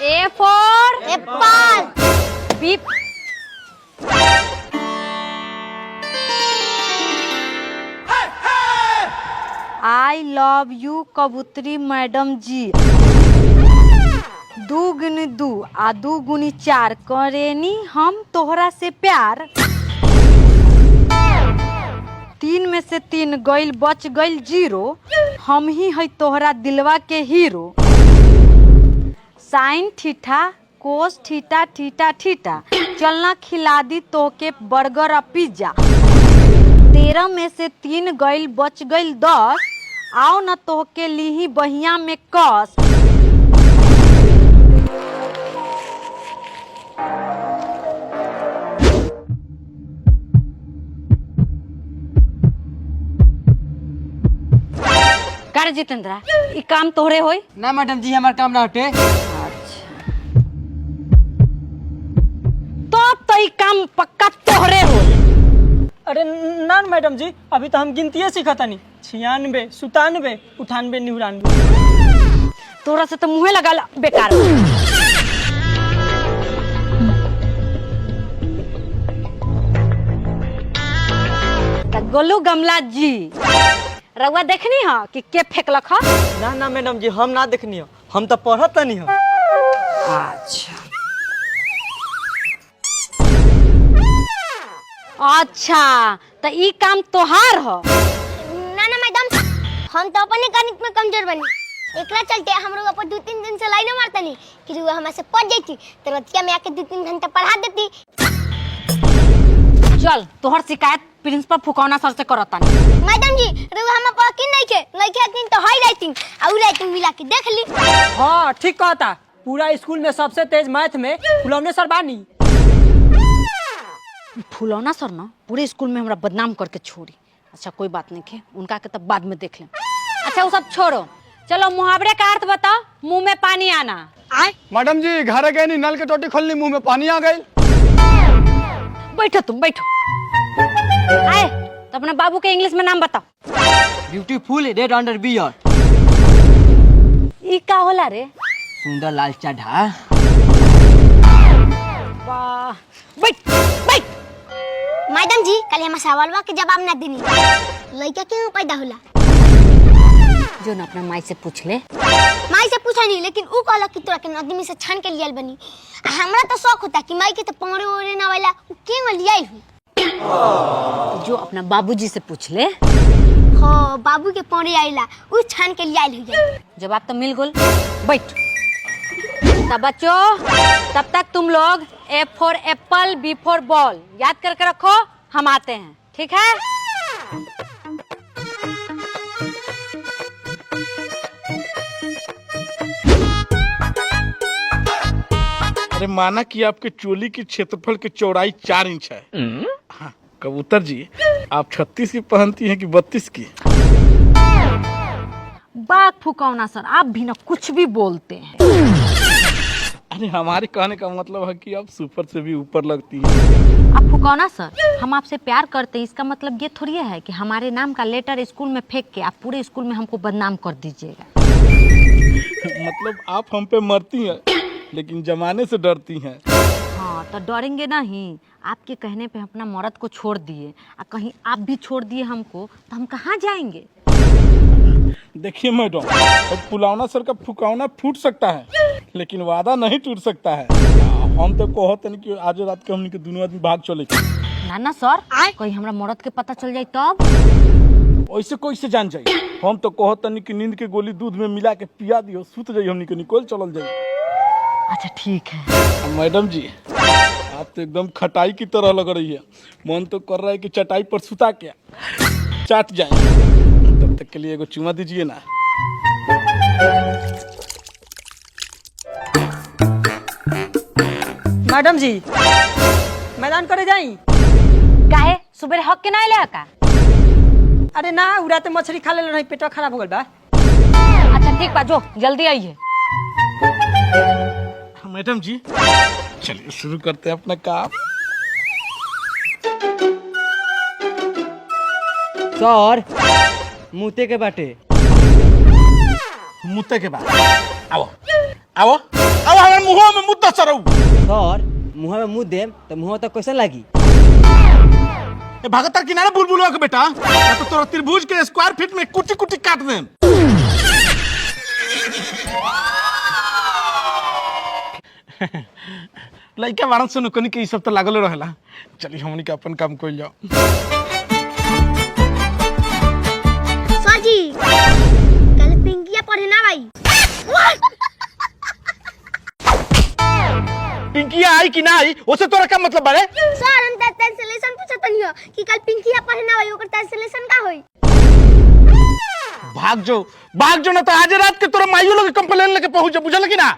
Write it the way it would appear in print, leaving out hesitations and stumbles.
A for apple. B. I love you कबूतरी madam जी। दू गुनी दू आ दू गुनी चार करेनी हम तोहरा से प्यार। 3 में से 3 गइल बच गइल 0। हम ही है तोहरा दिलवा के hero. Sine theta cos theta theta theta चलना खिला दी तोके बर्गर और पिज्जा। 13 में से 3 गइल बच गइल 10। आओ न तोहके लीही बहिया में कस। कर जितेंद्रा ई काम तोहरे होई ना मैडम जी हमार काम ना हटे। अच्छा तो ई काम पक्का तोहरे होई। अरे ना मैडम जी अभी तो हम गिनती सीखतानी 96 97 98 99। तोरा से तो मुँहे लगा बेकार। गोलू गमला जी रउआ देखनी है कि के फेंकलक है? ना ना मैडम जी हम ना देखनी हो, हम तो पढ़त नहीं हो। अच्छा अच्छा तो ई काम तोहार हो। ना ना मैडम हम तो अपने गणित में कमजोर बनी। एकरा चलते हम लोग अपन 2-3 दिन से लाइनो मारतनी कि रुआ हमसे पढ़ जाती तो रतिया में आके 2-3 घंटा पढ़ा देती। चल तोहर शिकायत प्रिंसिपल फुकौना सर से करता। मैडम जी रुआ हम पर की नहीं के दिन तो हाई राइटिंग और राइटिंग मिला के देख ली। हाँ ठीक कहता, पूरा स्कूल में सबसे तेज मैथ में फुलौने सर बानी। फुलौना सर ना पूरे स्कूल में हमरा बदनाम करके छोड़ी। अच्छा कोई बात नहीं है, उनका के तब बाद में देख लें। अच्छा वो सब छोड़ो, चलो मुहावरे का अर्थ बताओ। मुंह में पानी आना। आए मैडम जी घर गए नहीं, नल के टोटी खोलनी मुंह में पानी आ गई। बैठो तुम बैठो। आए तो अपने बाबू के इंग्लिश में नाम बताओ। Beautiful red under beer. ई का होला रे? सुंदर लाल चढ़ा। वाह बैठ बैठ। मैडम जी कल हम सवालवा के जवाब ना देनी लड़का क्यों पैदा होला? जो ना अपना माई से पूछ ले। माई से पूछा नहीं लेकिन ऊ कहला कि तोरा के नदी में से छान के लियाल बनी। हमरा तो शौक होता कि माई के तो पौरे ओरे ना वाला ऊ के लियाई हुई। जो अपना बाबूजी से पूछ ले। हां बाबू के पौरे आइला ऊ छान के लियाल हुई। जवाब तो मिल गल। बैठ। तब बच्चों तब तक तुम लोग A for Apple B for ball याद करके रखो। हम आते हैं, ठीक है? अरे माना कि आपके चोली की क्षेत्रफल की चौड़ाई 4 इंच है। हाँ, कबूतर जी आप 36 की पहनती हैं कि 32 की? बाग फुकौना सर आप भी ना कुछ भी बोलते हैं। अरे हमारे कहने का मतलब है कि आप सुपर से भी ऊपर लगती हैं। आप फुकौना सर हम आपसे प्यार करते हैं, इसका मतलब ये थोड़ी है कि हमारे नाम का लेटर स्कूल में फेंक के आप पूरे स्कूल में हमको बदनाम कर दीजिएगा। मतलब आप हम पे मरती हैं लेकिन जमाने से डरती हैं। हाँ तो डरेंगे नहीं। आपके कहने पे अपना मर्द को छोड़ दिए और कहीं आप भी छोड़ दिए हमको तो हम कहाँ जाएंगे? देखिए मैडम फुलौना सर का फुकौना फूट सकता है लेकिन वादा नहीं टूट सकता है। हम तो कहते नहीं कि आज रात के हमनी के दोनों आदमी भाग चले। ना ना सर कहीं हमरा मर्द के पता चल जाए तब? ऐसे कैसे जान जाइए? हम तो कहते नहीं कि नींद के गोली दूध में मिला के पिया दियो, सुत जाइए, हमनी के निकल चलल जाइए। अच्छा ठीक है। मैडम जी आप तो एकदम खटाई की तरह लग रही है। मन तो कर रहा है कि चटाई पर सुता के चाट जाए। तब तक के लिए एगो चुमा दीजिए ना। मैडम जी मैदान करे जाई। काहे सुबह हक के ना ले का? अरे ना उड़ाते मछली खा ले रही, पेट खराब हो गल बा। अच्छा ठीक बा जो जल्दी आइए। मैडम जी चलिए शुरू करते हैं अपना काम। सर मुते के बाटे। मुते के बाद आओ आओ अब हमारे मुंह में मुद्दा चढ़ाऊ। सर मुँह में मुँह देम तो मुँह तो कैसे लगी? भागतर किनारे बुलबुलवा के बेटा, या तो तोरा त्रिभुज के स्क्वायर फीट में कुटी कुटी काट दे। लइका बारन से नुकनी के ई सब तो लागल रहेला। चली हमनी के अपन काम कइल जाओ। सर जी कल पिंकिया पढ़े ना भाई। पिंकिया आई कि ना आई ओसे तोरा क्या मतलब बारे? सर हम ट्रांसलेशन पूछत नहीं हो कि कल पिंकिया पढ़े ना भाई ओकर ट्रांसलेशन का होई? भाग जो ना तो आज रात के तोरा माइयो लोग कंप्लेन लेके पहुंच बुझल कि ना।